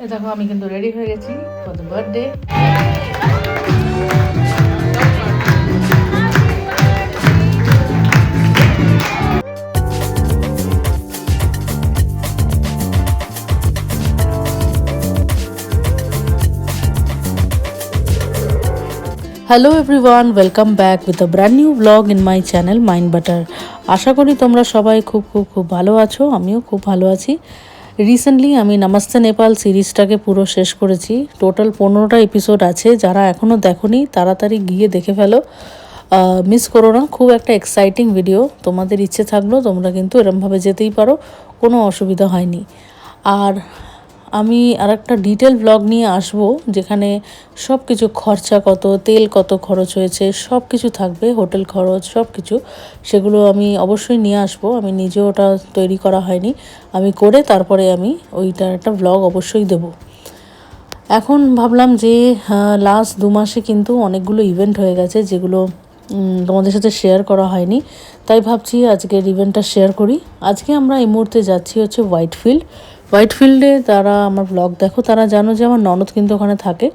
এই দেখো আমি কিন্তু রেডি হয়ে গেছি for the birthday. Hello everyone, welcome back with a brand new blog in my channel mind butter. আশা করি তোমরা সবাই খুব খুব খুব ভালো আছো, আমিও খুব ভালো আছি। রিসেন্টলি আমি নমস্তে নেপাল সিরিজটাকে পুরো শেষ করেছি। টোটাল 15টা এপিসোড আছে, যারা এখনও দেখোনি তাড়াতাড়ি গিয়ে দেখে ফেলো, মিস করো না। খুব একটা এক্সাইটিং ভিডিও, তোমাদের ইচ্ছে থাকলেও তোমরা কিন্তু এরমভাবে যেতেই পারো, কোনো অসুবিধা হয়নি। আর আমি আরেকটা ডিটেল ব্লগ নিয়ে আসব, যেখানে সব কিছু খরচা কত, তেল কত খরচ হয়েছে, সব কিছু থাকবে, হোটেল খরচ সব কিছু, সেগুলো আমি অবশ্যই নিয়ে আসব। আমি নিজেও ওটা তৈরি করা হয়নি, আমি করে তারপরে আমি ওইটার একটা ব্লগ অবশ্যই দেব। এখন ভাবলাম যে লাস্ট 2 মাসে কিন্তু অনেকগুলো ইভেন্ট হয়ে গেছে, যেগুলো তোমাদের সাথে শেয়ার করা হয়নি, তাই ভাবছি আজকের ইভেন্টটা শেয়ার করি। আজকে আমরা এই মুহূর্তে যাচ্ছি হচ্ছে হোয়াইটফিল্ডে। তারা আমার ব্লগ দেখো, তারা জানো যে আমার ননদ কিন্তু ওখানে থাকে।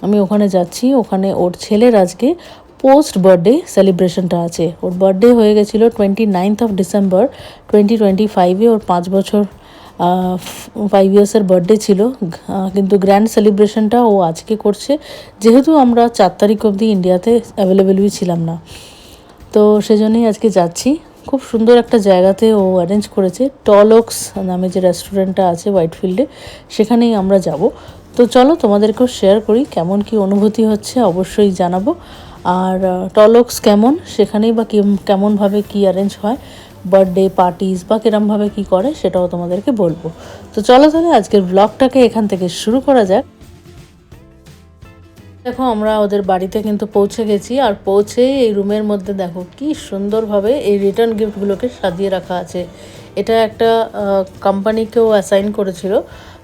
আমি ওখানে যাচ্ছি, ওখানে ওর ছেলের আজকে পোস্ট বার্থডে সেলিব্রেশনটা আছে। ওর বার্থডে হয়ে গেছিলো 29th অফ ডিসেম্বর 2025-এ। ওর 5 বছর 5 ইয়ার্সের বার্থডে ছিল, কিন্তু গ্র্যান্ড সেলিব্রেশনটা ও আজকে করছে, যেহেতু আমরা 4 তারিখ অবধি ইন্ডিয়াতে অ্যাভেলেবেলই ছিলাম না, তো সেজন্যই আজকে যাচ্ছি। খুব সুন্দর একটা জায়গাতে ও অ্যারেঞ্জ করেছে, টলক্স নামে যে রেস্টুরেন্টটা আছে হোয়াইটফিল্ডে, সেখানেই আমরা যাব। তো চলো তোমাদেরকেও শেয়ার করি কেমন কি অনুভূতি হচ্ছে, অবশ্যই জানাবো। আর টলক্স কেমন, সেখানেই বা কেমনভাবে কি অ্যারেঞ্জ হয়, বার্থডে পার্টিস বা কিরমভাবে কি করে, সেটাও তোমাদেরকে বলবো। তো চলো তাহলে আজকের ব্লগটাকে এখান থেকে শুরু করা যাক। দেখো আমরা ওদের বাড়িতে কিন্তু পৌঁছে গেছি, আর পৌঁছেই এই রুমের মধ্যে দেখো কি সুন্দরভাবে এই রিটার্ন গিফটগুলোকে সাজিয়ে রাখা আছে। এটা একটা কোম্পানিকেও অ্যাসাইন করেছিল।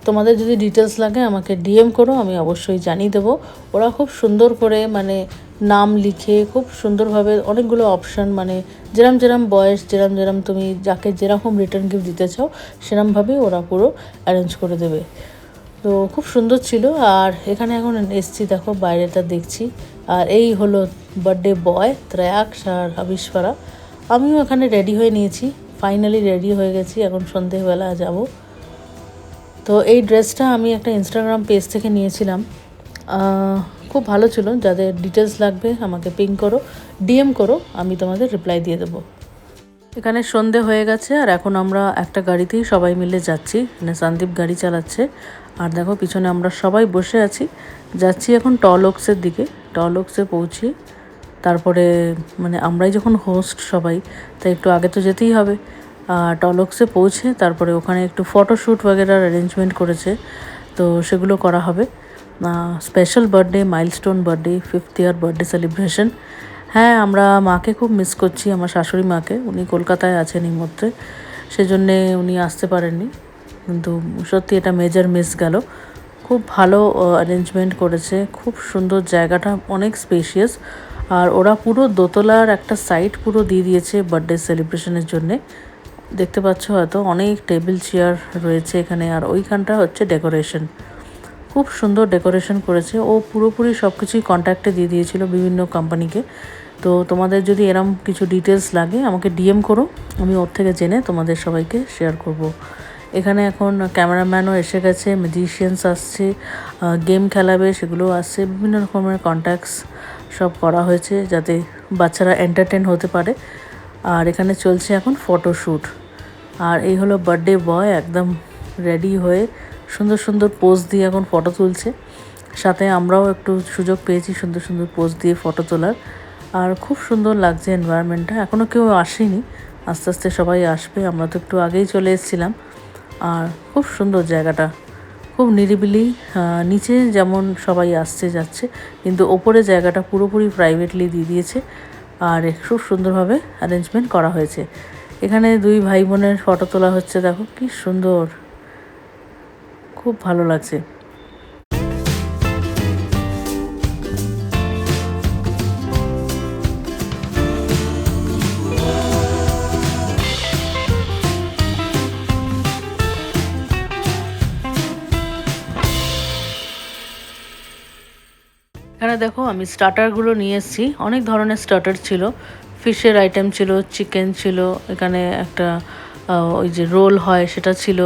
তোমাদের যদি ডিটেলস লাগে আমাকে ডিএম করো, আমি অবশ্যই জানিয়ে দেবো। ওরা খুব সুন্দর করে মানে নাম লিখে খুব সুন্দরভাবে অনেকগুলো অপশান, মানে যেরম যেরম বয়স, যেরম তুমি যাকে যেরকম রিটার্ন গিফট দিতে চাও সেরমভাবেই ওরা পুরো অ্যারেঞ্জ করে দেবে। তো খুব সুন্দর ছিল। আর এখানে এখন এসছি, দেখো বাইরেটা দেখছি। আর এই হলো বার্থডে বয় ত্রয়াক্স আর আবিষ্পারা। আমিও এখানে রেডি হয়ে নিয়েছি, ফাইনালি রেডি হয়ে গেছি, এখন সন্ধেবেলা যাব। তো এই ড্রেসটা আমি একটা ইনস্টাগ্রাম পেজ থেকে নিয়েছিলাম, খুব ভালো ছিল। যাদের ডিটেলস লাগবে আমাকে পিং করো, ডিএম করো, আমি তোমাদের রিপ্লাই দিয়ে দেবো। এখানে সন্ধে হয়ে গেছে, আর এখন আমরা একটা গাড়িতেই সবাই মিলে যাচ্ছি, মানে সন্দীপ গাড়ি চালাচ্ছে। আর দেখো পিছনে আমরা সবাই বসে আছি, যাচ্ছি এখন টলক্সের দিকে। টলক্সে পৌঁছে তারপরে মানে আমরাই যখন হোস্ট সবাই, তাই একটু আগে তো যেতেই হবে। আর টলক্সে পৌঁছে তারপরে ওখানে একটু ফটোশ্যুট বগেরার অ্যারেঞ্জমেন্ট করেছে, তো সেগুলো করা হবে। Special birthday, milestone birthday, 5th ইয়ার বার্থডে সেলিব্রেশন। হ্যাঁ, আমরা মাকে খুব মিস করছি, আমার শাশুড়ি মাকে। উনি কলকাতায় আছেন এই মুহূর্তে, সেজন্যে উনি আসতে পারেননি, কিন্তু সত্যি এটা মেজর মিস গেল। খুব ভালো অ্যারেঞ্জমেন্ট করেছে, খুব সুন্দর জায়গাটা, অনেক স্পেশিয়াস। আর ওরা পুরো দোতলার একটা সাইড পুরো দিয়ে দিয়েছে বার্থডে সেলিব্রেশনের জন্যে। দেখতে পাচ্ছ হয়তো অনেক টেবিল চেয়ার রয়েছে এখানে। আর ওইখানটা হচ্ছে ডেকোরেশন, খুব সুন্দর ডেকোরেশন করেছে। ও পুরোপুরি সব কিছুই কন্ট্যাক্টে দিয়ে দিয়েছিল বিভিন্ন কোম্পানিকে। তো তোমাদের যদি এরম কিছু ডিটেলস লাগে আমাকে ডিএম করো, আমি ওর থেকে জেনে তোমাদের সবাইকে শেয়ার করব। এখানে এখন ক্যামেরাম্যানও এসে গেছে, ম্যাজিশিয়ানস আসছে, গেম খেলাবে সেগুলো আসছে, বিভিন্ন রকমের কন্ট্যাক্টস সব করা হয়েছে যাতে বাচ্চারা এন্টারটেন হতে পারে। আর এখানে চলছে এখন ফটোশ্যুট। আর এই হলো বার্থডে বয়, একদম রেডি হয়ে সুন্দর সুন্দর পোজ দিয়ে এখন ফটো তুলছে। সাথে আমরাও একটু সুযোগ পেয়েছি সুন্দর সুন্দর পোজ দিয়ে ফটো তোলার। আর খুব সুন্দর লাগছে এনভায়রনমেন্টটা। এখনও কেউ আসেনি, আস্তে আস্তে সবাই আসবে, আমরা তো একটু আগেই চলে এসেছিলাম। আর খুব সুন্দর জায়গাটা, খুব নিরিবিলি। নিচে যেমন সবাই আসছে যাচ্ছে, কিন্তু ওপরে জায়গাটা পুরোপুরি প্রাইভেটলি দিয়ে দিয়েছে। আর খুব সুন্দরভাবে অ্যারেঞ্জমেন্ট করা হয়েছে। এখানে 2 ভাই বোনের ফটো তোলা হচ্ছে, দেখো কি সুন্দর, খুব ভালো লাগছে। এখানে দেখো আমি স্টার্টারগুলো নিয়ে এসেছি, অনেক ধরনের স্টার্টার ছিল, ফিশের আইটেম ছিল, চিকেন ছিল, এখানে একটা ওই যে রোল হয় সেটা ছিল,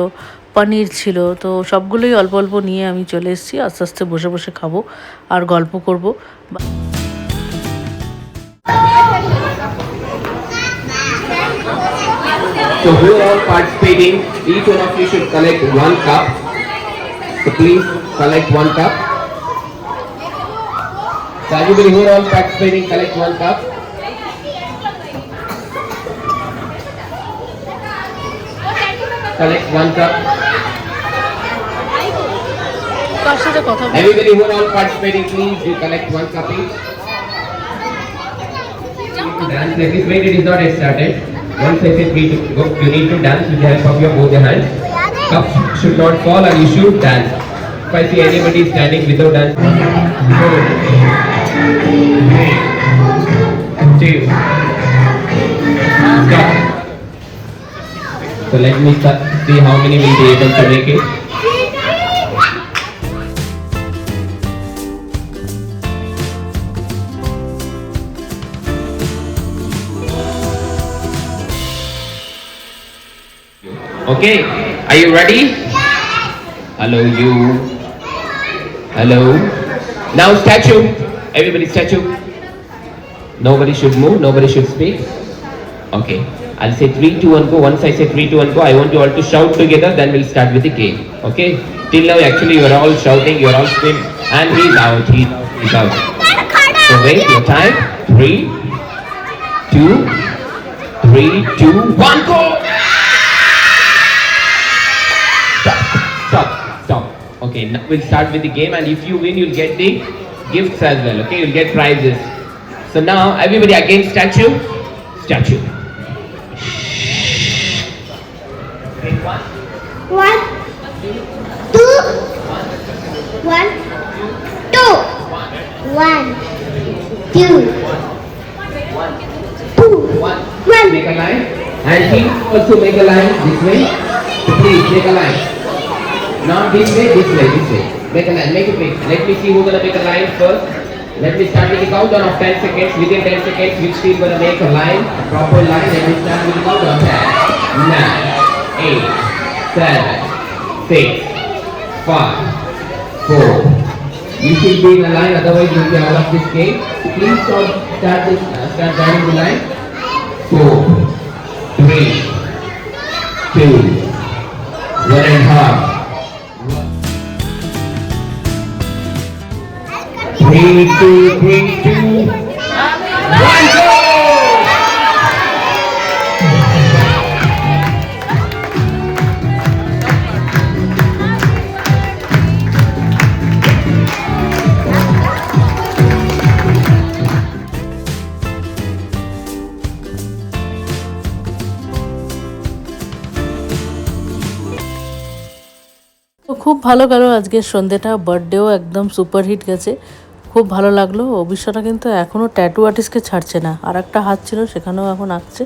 পনির ছিল। তো সবগুলোই অল্প অল্প নিয়ে আমি চলে এসেছি, আস্তে আস্তে বসে বসে খাবো আর গল্প করব। So who are all participating? Each one of you should collect 1 cup. So please collect 1 cup. So everybody who are all participating, collect 1 cup. Collect 1 cup. Everybody who are all participating, please you collect 1 cup each. Dance like this. Wait, it is not yet started. Once I say 3 to go, you need to dance with the help of your both your hands. Cups should not fall and you should dance. If I see anybody standing without dance, 4, 3, 2, stop. So let me see how many will be able to make it. Okay, are you ready? Hello, you. Hello. Now statue. Everybody statue. Nobody should move. Nobody should speak. Okay. I'll say 3, 2, 1, go. Once I say 3, 2, 1, go, I want you all to shout together. Then we'll start with the game. Okay. Till now, actually, you are all shouting. You are all screaming. And he's out. He's out. He's out. So wait. Your time. 3, 2, 3, 2, 1, go. Stop. Okay, now we'll start with the game, and if you win, you'll get the gifts as well. Okay, you'll get prizes. So now, everybody again, statue. Okay, 1, 2, 1, 2, 1, 2, 1. Make a line, and he also make a line this way. So please make a line. Not this way, this way, this way. Make a line, make it big. Let me see who's gonna make a line first. Let me start with the countdown of 10 seconds. Within 10 seconds, which team gonna make a line, a proper line. Let me start with the countdown. 10, 9, 8, 7, 6, 5, 4. You should be in a line, otherwise you'll be out of this game. Please start driving the line. 4, 3, 2, 1.5. 3, 2, 3, 2, 1, go! তো খুব ভালো গেল আজকের সন্ধ্যেটা, বার্থডেও একদম superhit গেছে, খুব ভালো লাগলো। অভিষ্যটা কিন্তু এখনও ট্যাটু আর্টিস্টকে ছাড়ছে না, আর একটা হাত ছিল সেখানেও এখন আঁকছে।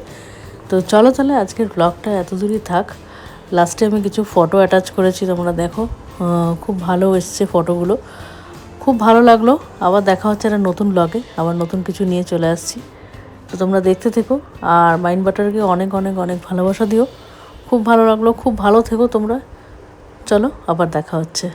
তো চলো তাহলে আজকের ব্লগটা এত দূরই থাক। লাস্টে আমি কিছু ফটো অ্যাটাচ করেছি, তোমরা দেখো, খুব ভালো এসছে ফটোগুলো, খুব ভালো লাগলো। আবার দেখা হচ্ছে একটা নতুন ব্লগে, আবার নতুন কিছু নিয়ে চলে আসছি। তো তোমরা দেখতে থেকো, আর মাইন্ড বাটারকে অনেক অনেক অনেক ভালোবাসা দিও। খুব ভালো লাগলো, খুব ভালো থেকো তোমরা। চলো আবার দেখা হচ্ছে।